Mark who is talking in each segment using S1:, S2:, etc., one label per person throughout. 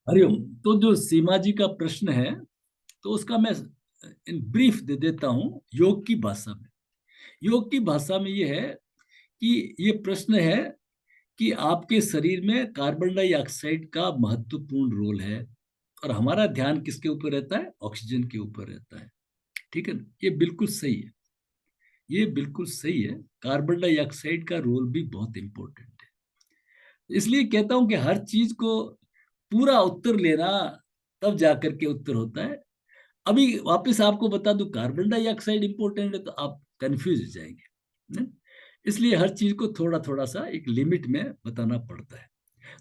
S1: हरिओम। तो जो सीमा जी का प्रश्न है, तो उसका मैं इन ब्रीफ दे देता हूँ योग की भाषा में। योग की भाषा में ये है कि ये प्रश्न है कि आपके शरीर में कार्बन डाइऑक्साइड का महत्वपूर्ण रोल है, और हमारा ध्यान किसके ऊपर रहता है? ऑक्सीजन के ऊपर रहता है। ठीक है ना? ये बिल्कुल सही है, ये बिल्कुल सही है। कार्बन डाइऑक्साइड का रोल भी बहुत इंपॉर्टेंट है। इसलिए कहता हूं कि हर चीज को पूरा उत्तर लेना, तब जाकर के उत्तर होता है। अभी वापस आपको बता दूं, कार्बन डाइऑक्साइड इंपॉर्टेंट है तो आप कंफ्यूज हो जाएंगे न? इसलिए हर चीज को थोड़ा थोड़ा सा एक लिमिट में बताना पड़ता है।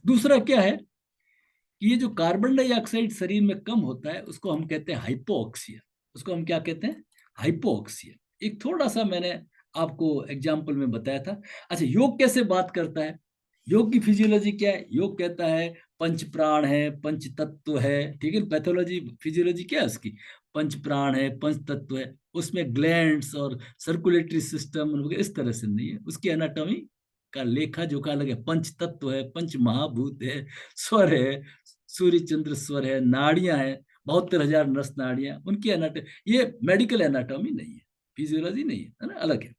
S1: दूसरा क्या है कि ये जो कार्बन डाइऑक्साइड शरीर में कम होता है, उसको हम कहते हैं हाइपोऑक्सिया। उसको हम क्या कहते हैं? हाइपोऑक्सिया। एक थोड़ा सा मैंने आपको एग्जाम्पल में बताया था। अच्छा, योग कैसे बात करता है? योग की फिजियोलॉजी क्या है? योग कहता है पंच प्राण है, पंच तत्व है। ठीक है, पैथोलॉजी फिजियोलॉजी क्या है उसकी? पंच प्राण है, पंच तत्व है। उसमें ग्लैंड्स और सर्कुलेटरी सिस्टम इस तरह से नहीं है। उसकी एनाटॉमी का लेखा जोखा अलग है। पंच तत्व है, पंच महाभूत है, स्वर है, सूर्य चंद्र स्वर है, नाड़ियां हैं, 72,000 नस नाड़ियां, उनकी एनाटॉमी। ये मेडिकल एनाटॉमी नहीं है, फिजियोलॉजी नहीं है ना, अलग है।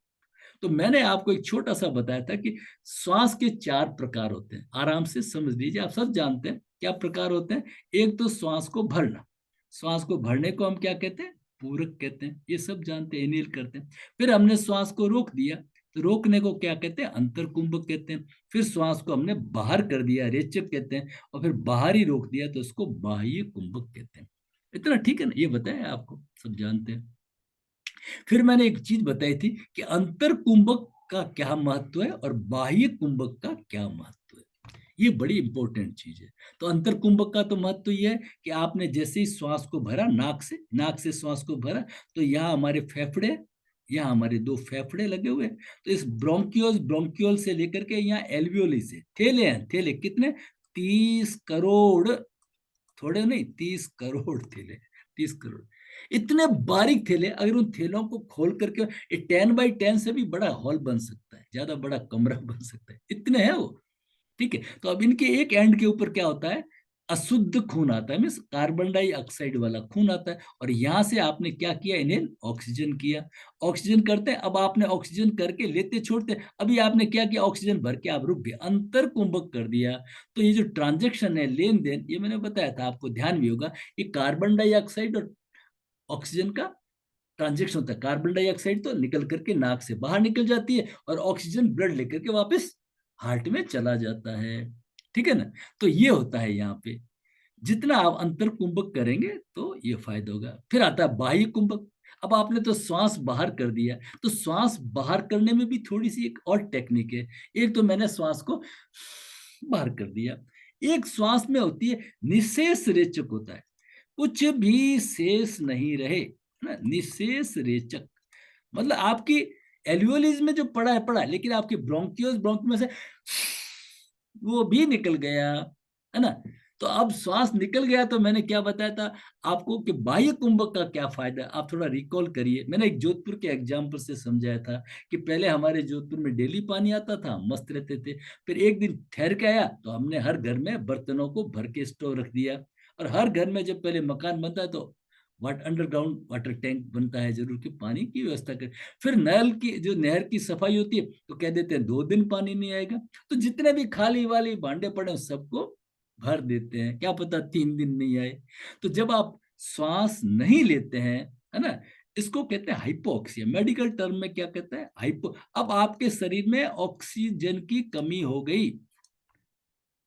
S1: तो मैंने आपको एक छोटा सा बताया था कि श्वास के 4 प्रकार होते हैं। आराम से समझ लीजिए, आप सब जानते हैं क्या प्रकार होते हैं। एक तो श्वास को भरना, श्वास को भरने को हम क्या कहते हैं? पूरक कहते हैं। ये सब जानते हैं, इनहेल करते हैं। फिर हमने श्वास को रोक दिया, तो रोकने को क्या कहते हैं? अंतर कुंभक कहते हैं। फिर श्वास को हमने बाहर कर दिया, रेचक कहते हैं। और फिर बाहर ही रोक दिया तो उसको बाह्य कुंभक कहते हैं। इतना ठीक है ना? ये बताया आपको, सब जानते हैं। फिर मैंने एक चीज बताई थी कि अंतर कुंभक का क्या महत्व है और बाह्य कुंभक का क्या महत्व है। ये बड़ी इंपॉर्टेंट चीज है। तो अंतर कुंभक का तो महत्व ये है कि आपने जैसे ही श्वास को भरा, नाक से श्वास को भरा, तो यहाँ हमारे फेफड़े, यहाँ हमारे 2 फेफड़े लगे हुए हैं। तो इस ब्रोंकियोल ब्रोंकियोल से लेकर के यहाँ एल्वियोली से थैले हैं। थैले कितने? 30 करोड़, थोड़े नहीं, 30 करोड़ थैले, 30 करोड़। इतने बारीक थैले, अगर उन थैलों को खोल करके, ये 10 बाई 10 से भी बड़ा हॉल बन सकता है, ज्यादा बड़ा कमरा बन सकता है, इतने हैं वो। ठीक है, तो अब इनके एक एंड के ऊपर क्या होता है? अशुद्ध खून आता है, मीन्स कार्बन डाइऑक्साइड वाला खून आता है। और यहां से आपने क्या किया? इन्हें ऑक्सीजन किया। ऑक्सीजन करते हैं, अब आपने ऑक्सीजन करके लेते छोड़ते, अभी आपने क्या किया? ऑक्सीजन भर के आप रुक गए, अंतर कुंभक कर दिया। तो ये जो ट्रांजेक्शन है, लेन देन, ये मैंने बताया था, आपको ध्यान भी होगा। ये कार्बन डाइऑक्साइड और ऑक्सीजन का ट्रांजेक्शन होता है। कार्बन डाइऑक्साइड तो निकल करके नाक से बाहर निकल जाती है, और ऑक्सीजन ब्लड लेकर के वापस हार्ट में चला जाता है। ठीक है ना? तो ये होता है यहाँ पे। जितना आप अंतर कुंभक करेंगे तो ये फायदा होगा। फिर आता है बाह्य कुंभक। अब आपने तो श्वास बाहर कर दिया, तो श्वास बाहर करने में भी थोड़ी सी एक और टेक्निक है। एक तो मैंने श्वास को बाहर कर दिया, एक श्वास में होती है निशेष रेचक होता है, कुछ भी शेष नहीं रहे, है ना, निशेष रेचक। मतलब आपकी एल्वियोलिज में जो पड़ा है पड़ा है, लेकिन आपके ब्रोंकियोस ब्रोंक में से वो भी निकल गया, है ना। तो अब श्वास निकल गया, तो मैंने क्या बताया था आपको कि बाह्य कुंभक का क्या फायदा है? आप थोड़ा रिकॉल करिए। मैंने एक जोधपुर के एग्जाम्पल से समझाया था कि पहले हमारे जोधपुर में डेली पानी आता था, मस्त रहते थे। फिर एक दिन ठहर के आया, तो हमने हर घर में बर्तनों को भर के स्टोर रख दिया। और हर घर में जब पहले मकान बनता है, तो अंडरग्राउंड वाटर टैंक बनता है जरूर, कि पानी की व्यवस्था कर। फिर नल की जो नहर की सफाई होती है, तो कह देते हैं 2 दिन पानी नहीं आएगा। तो जितने भी खाली वाली भांडे पड़े सबको भर देते हैं, क्या पता 3 दिन नहीं आए। तो जब आप श्वास नहीं लेते हैं, है ना, इसको कहते हैं हाइपोक्सिया। मेडिकल टर्म में क्या कहते हैं? हाइपो। अब आपके शरीर में ऑक्सीजन की कमी हो गई।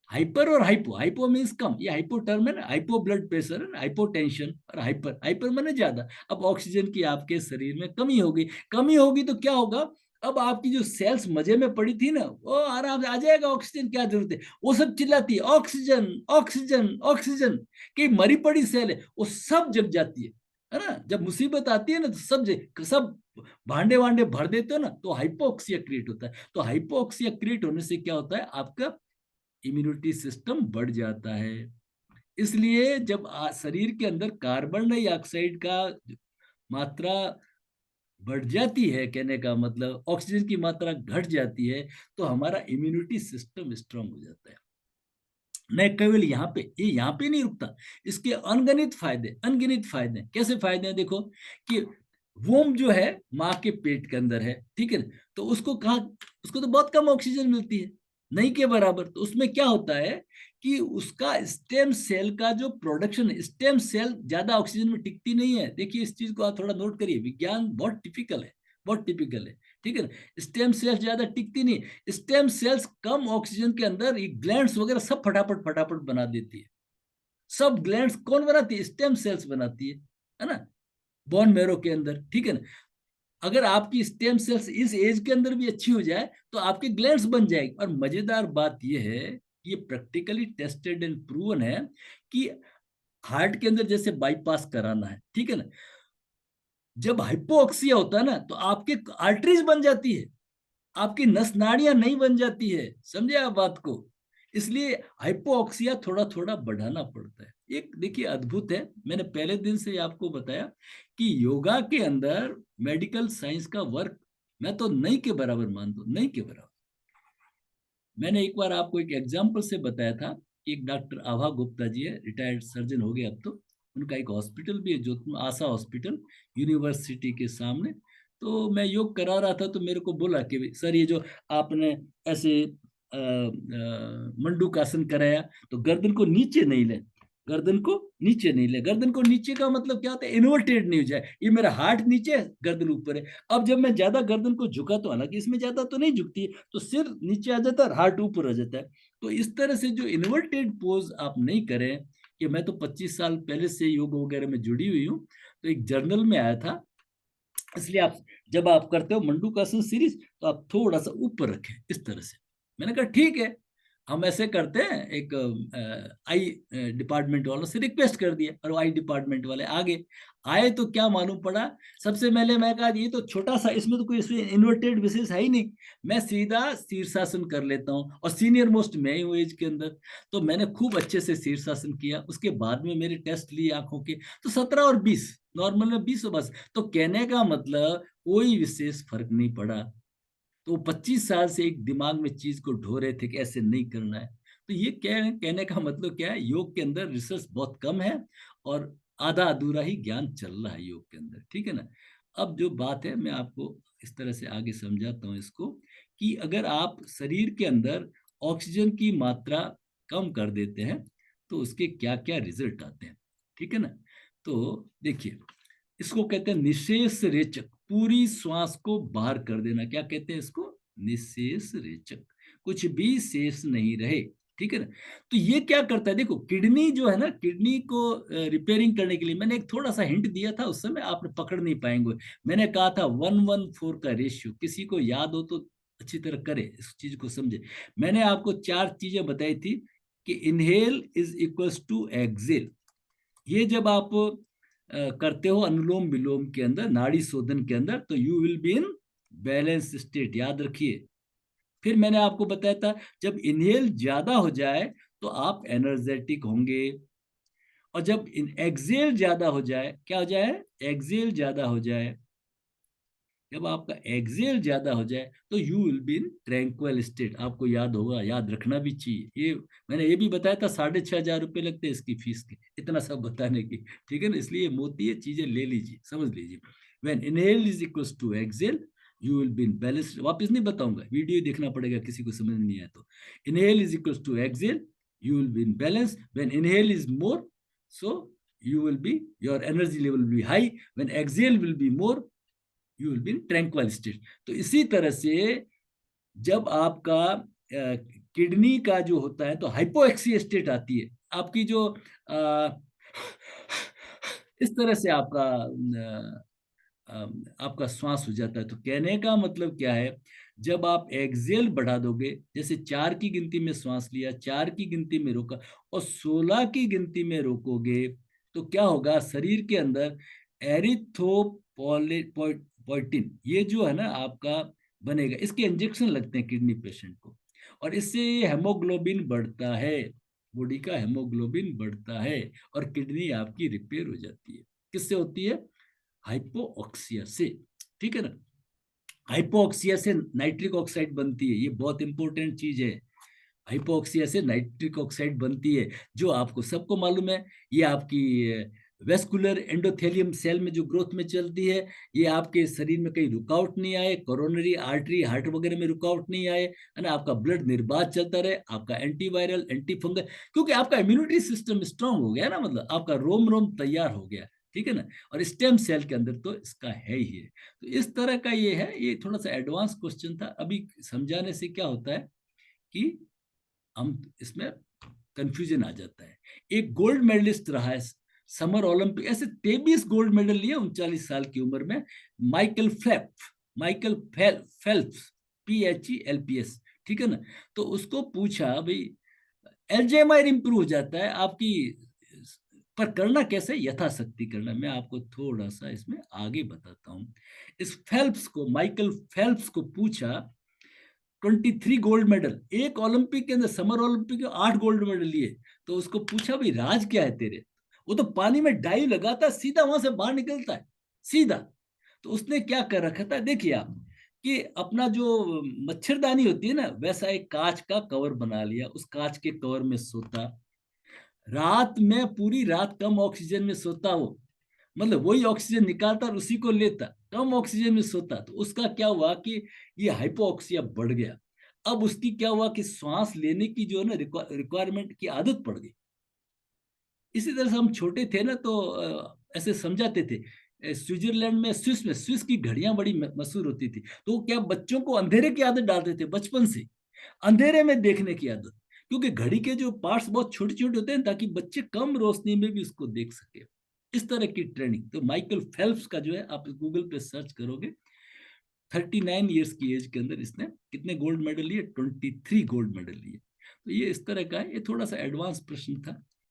S1: हाइपर और हाइपो, हाइपो मीन्स कम, ये हाइपो टर्म है ना, हाइपो ब्लड प्रेशर है ना, हाइपोटेंशन। और हाइपर, हाइपर माने ज्यादा। अब ऑक्सीजन की आपके शरीर में कमी होगी, कमी होगी तो क्या होगा? अब आपकी जो सेल्स मजे में पड़ी थी ना, वो आराम से आ जाएगा, ऑक्सीजन क्या जरूरत है, वो सब चिल्लाती है ऑक्सीजन ऑक्सीजन ऑक्सीजन। कि मरी पड़ी सेल है, वो सब जग जाती है ना। जब मुसीबत आती है ना, तो सब भांडे वांडे भर देते हो ना, तो हाइपोक्सिया क्रिएट होता है। तो हाइपोक्सिया क्रिएट होने से क्या होता है? आपका इम्यूनिटी सिस्टम बढ़ जाता है। इसलिए जब शरीर के अंदर कार्बन डाइऑक्साइड का मात्रा बढ़ जाती है, कहने का मतलब ऑक्सीजन की मात्रा घट जाती है, तो हमारा इम्यूनिटी सिस्टम स्ट्रांग हो जाता है। नहीं केवल यहाँ पे, ये यहाँ पे नहीं रुकता, इसके अनगिनत फायदे। कैसे फायदे हैं देखो, कि वोम जो है माँ के पेट के अंदर है, ठीक है ना, तो उसको कहा, उसको तो बहुत कम ऑक्सीजन मिलती है, नहीं के बराबर। तो उसमें क्या होता है कि उसका स्टेम सेल का जो प्रोडक्शन, स्टेम सेल ज्यादा ऑक्सीजन में टिकती नहीं है। देखिए इस चीज को आप थोड़ा नोट करिए, विज्ञान बहुत टिपिकल है, बहुत टिपिकल है, ठीक है ना। स्टेम सेल्स ज्यादा टिकती नहीं, स्टेम सेल्स कम ऑक्सीजन के अंदर ये ग्लैंड्स वगैरह सब फटाफट फटाफट बना देती है। सब ग्लैंड्स कौन बनाती है? स्टेम सेल्स बनाती है ना, बोन मैरो के अंदर, ठीक है ना। अगर आपकी स्टेम सेल्स इस एज के अंदर भी अच्छी हो जाए तो आपके ग्लैंड्स बन जाएगी। और मजेदार बात यह है, ये प्रैक्टिकली टेस्टेड एंड प्रूवन है कि हार्ट के अंदर जैसे बाईपास कराना है, ठीक है ना, जब हाइपोक्सिया होता है ना तो आपके आर्टरीज बन जाती है, आपकी नस नाड़ियां नहीं बन जाती है, समझे आप बात को। इसलिए हाइपोक्सिया थोड़ा थोड़ा बढ़ाना पड़ता है। एक देखिए अद्भुत है, मैंने पहले दिन से आपको बताया कि योगा के अंदर मेडिकल साइंस का वर्क मैं तो नहीं के बराबर मानता हूं, नहीं के बराबर। मैंने एक बार आपको एक एग्जाम्पल से बताया था कि एक डॉक्टर आभा गुप्ता जी है, रिटायर्ड सर्जन हो गए अब तो, उनका एक हॉस्पिटल भी है जोधपुर, आशा हॉस्पिटल, यूनिवर्सिटी के सामने। तो मैं योग करा रहा था तो मेरे को बोला कि सर ये जो आपने ऐसे मंडूकासन कराया तो गर्दन को नीचे नहीं ले, गर्दन को नीचे नहीं ले। गर्दन को नीचे का मतलब क्या होता है? इन्वर्टेड नहीं हो जाए, ये मेरा हार्ट नीचे है, गर्दन ऊपर है। अब जब मैं ज्यादा गर्दन को झुका तो हालांकि इसमें ज्यादा तो नहीं झुकती है, तो सिर नीचे आ जाता है, हार्ट ऊपर आ जाता है। तो इस तरह से जो इन्वर्टेड पोज आप नहीं करें, कि मैं तो 25 साल पहले से योग वगैरह में जुड़ी हुई हूँ, तो एक जर्नल में आया था। इसलिए आप जब आप करते हो मंडूकासन सीरीज तो आप थोड़ा सा ऊपर रखें इस तरह से। मैंने कहा ठीक है, हम ऐसे करते हैं। एक आई डिपार्टमेंट वालों से रिक्वेस्ट कर दिया और आई डिपार्टमेंट वाले आगे आए तो क्या मालूम पड़ा, सबसे पहले मैं कहा ये तो छोटा सा, इसमें तो कोई इन्वर्टेड विशेष है ही नहीं, मैं सीधा शीर्षासन कर लेता हूँ, और सीनियर मोस्ट मैं ही हूँ एज के अंदर। तो मैंने खूब अच्छे से शीर्षासन किया, उसके बाद में मेरे टेस्ट लिए आंखों के, तो 17 और 20, नॉर्मल में 20 बस। तो कहने का मतलब कोई विशेष फर्क नहीं पड़ा। तो 25 साल से एक दिमाग में चीज को ढो रहे थे कि ऐसे नहीं करना है। तो ये कहने का मतलब क्या है, योग के अंदर रिसर्च बहुत कम है, और आधा अधूरा ही ज्ञान चल रहा है योग के अंदर, ठीक है ना। अब जो बात है मैं आपको इस तरह से आगे समझाता हूँ इसको, कि अगर आप शरीर के अंदर ऑक्सीजन की मात्रा कम कर देते हैं तो उसके क्या क्या रिजल्ट आते हैं, ठीक है ना। तो देखिए, इसको कहते हैं निशेष रेचक, पूरी श्वास को बाहर कर देना। क्या कहते हैं इसको? निशेष रेचक, कुछ भी शेष नहीं रहे, ठीक है ना। तो ये क्या करता है, देखो किडनी जो है ना, किडनी को रिपेयरिंग करने के लिए मैंने एक थोड़ा सा हिंट दिया था, उस समय आपने पकड़ नहीं पाएंगे। मैंने कहा था 1:4 का रेशियो, किसी को याद हो तो अच्छी तरह करे, इस चीज को समझे। मैंने आपको 4 चीजें बताई थी कि inhale is equals to exhale. ये जब आप करते हो अनुलोम विलोम के अंदर, नाड़ी शोधन के अंदर, तो you will be in balance state, याद रखिए। फिर मैंने आपको बताया था जब इनहेल ज्यादा हो जाए तो आप एनर्जेटिक होंगे, और जब एक्सेल ज्यादा हो जाए, क्या हो जाए? एक्सेल ज्यादा हो जाए, जब आपका एक्सेल ज्यादा हो जाए तो you will be in tranquil state. आपको याद होगा, याद रखना भी चाहिए। ये मैंने ये भी बताया था, 6,500 रुपये लगते हैं इसकी फीस के, इतना सब बताने की, ठीक है ना। इसलिए मोती ये चीजें ले लीजिए, समझ लीजिए। When inhale is equals to exhale you will be in balance. वापस नहीं बताऊंगा, वीडियो देखना पड़ेगा किसी को समझ नहीं आया तो। Inhale is equals to exhale, you will be in balance. When inhale is more, so you will be, your energy level will be high. When exhale will be more, you will be in tranquil state. तो इसी तरह से जब आपका kidney का जो होता है तो हाइपोएक्सिया स्टेट आती है, आपकी जो इस तरह से आपका श्वास हो जाता है। तो कहने का मतलब क्या है, जब आप एक्सेल बढ़ा दोगे, जैसे 4 की गिनती में श्वास लिया, 4 की गिनती में रोका, और 16 की गिनती में रोकोगे, तो क्या होगा शरीर के अंदर? एरिथ्रोपोइटिन, ये जो है ना आपका बनेगा, इसके इंजेक्शन लगते हैं किडनी पेशेंट को, और इससे हेमोग्लोबिन बढ़ता है, बॉडी का हेमोग्लोबिन बढ़ता है, और किडनी आपकी रिपेयर हो जाती है। किससे होती है? हाइपोऑक्सिया से, ठीक है ना। हाइपोऑक्सिया से नाइट्रिक ऑक्साइड बनती है, ये बहुत इंपॉर्टेंट चीज है। हाइपोक्सिया से नाइट्रिक ऑक्साइड बनती है, जो आपको सबको मालूम है। ये आपकी वेस्कुलर एंडोथेलियम सेल में जो ग्रोथ में चलती है, ये आपके शरीर में कहीं रुकावट नहीं आए, कोरोनरी आर्टरी हार्ट वगैरह में रुकावट नहीं आए, है ना, आपका ब्लड निर्बाध चलता रहे, आपका एंटीवायरल एंटी फंगल, क्योंकि आपका इम्यूनिटी सिस्टम स्ट्रांग हो गया ना, मतलब आपका रोम रोम तैयार हो गया, ठीक है ना। और स्टेम सेल के अंदर तो इसका है ही है। तो इस तरह का ये है, ये थोड़ा सा एडवांस क्वेश्चन था। अभी समझाने से क्या होता है कि हम इसमें कंफ्यूजन आ जाता है। एक गोल्ड मेडलिस्ट रहा है समर ओलंपिक, ऐसे 23 गोल्ड मेडल लिए 39 साल की उम्र में, Michael Phelps, Michael Phelps, PHELPS, ठीक है ना। तो उसको पूछा भाई, एल्जाइमर इंप्रूव हो जाता है आपकी, पर करना कैसे, यथाशक्ति करना। मैं आपको थोड़ा सा इसमें आगे बताता हूं। इस फेल्प्स को, माइकल फेल्प्स को पूछा, 23 गोल्ड मेडल, एक ओलंपिक के अंदर, समर ओलंपिक के 8 गोल्ड मेडल लिए। तो उसको पूछा भाई राज क्या है तेरे, वो तो पानी में डाइव लगाता सीधा वहां से बाहर निकलता है, सीधा। तो उसने क्या कर रखा था, देखिए आप, कि अपना जो मच्छरदानी होती है ना, वैसा एक कांच का कवर बना लिया, उस कांच के कवर में सोता, रात में पूरी रात कम ऑक्सीजन में सोता वो, मतलब वही ऑक्सीजन निकालता और उसी को लेता, कम ऑक्सीजन में सोता। तो उसका क्या हुआ कि ये हाइपोऑक्सिया बढ़ गया। अब उसकी क्या हुआ कि सांस लेने की जो है ना रिक्वायरमेंट की आदत पड़ गई। इसी तरह से हम छोटे थे ना, तो ऐसे समझाते थे, स्विट्जरलैंड में, स्विस की घड़ियां बड़ी मशहूर होती थी। तो क्या बच्चों को अंधेरे की आदत डालते थे बचपन से, अंधेरे में देखने की आदत, क्योंकि घड़ी के जो पार्ट्स बहुत छोटे छोटे होते हैं, ताकि बच्चे कम रोशनी में भी उसको देख सके। इस तरह की ट्रेनिंग तो माइकल फेल्प्स का जो है, आप गूगल पे सर्च करोगे, 39 ईयर्स की एज के अंदर इसने कितने गोल्ड मेडल लिए, 23 गोल्ड मेडल लिए। तो ये इस तरह का है, ये थोड़ा सा एडवांस प्रश्न था,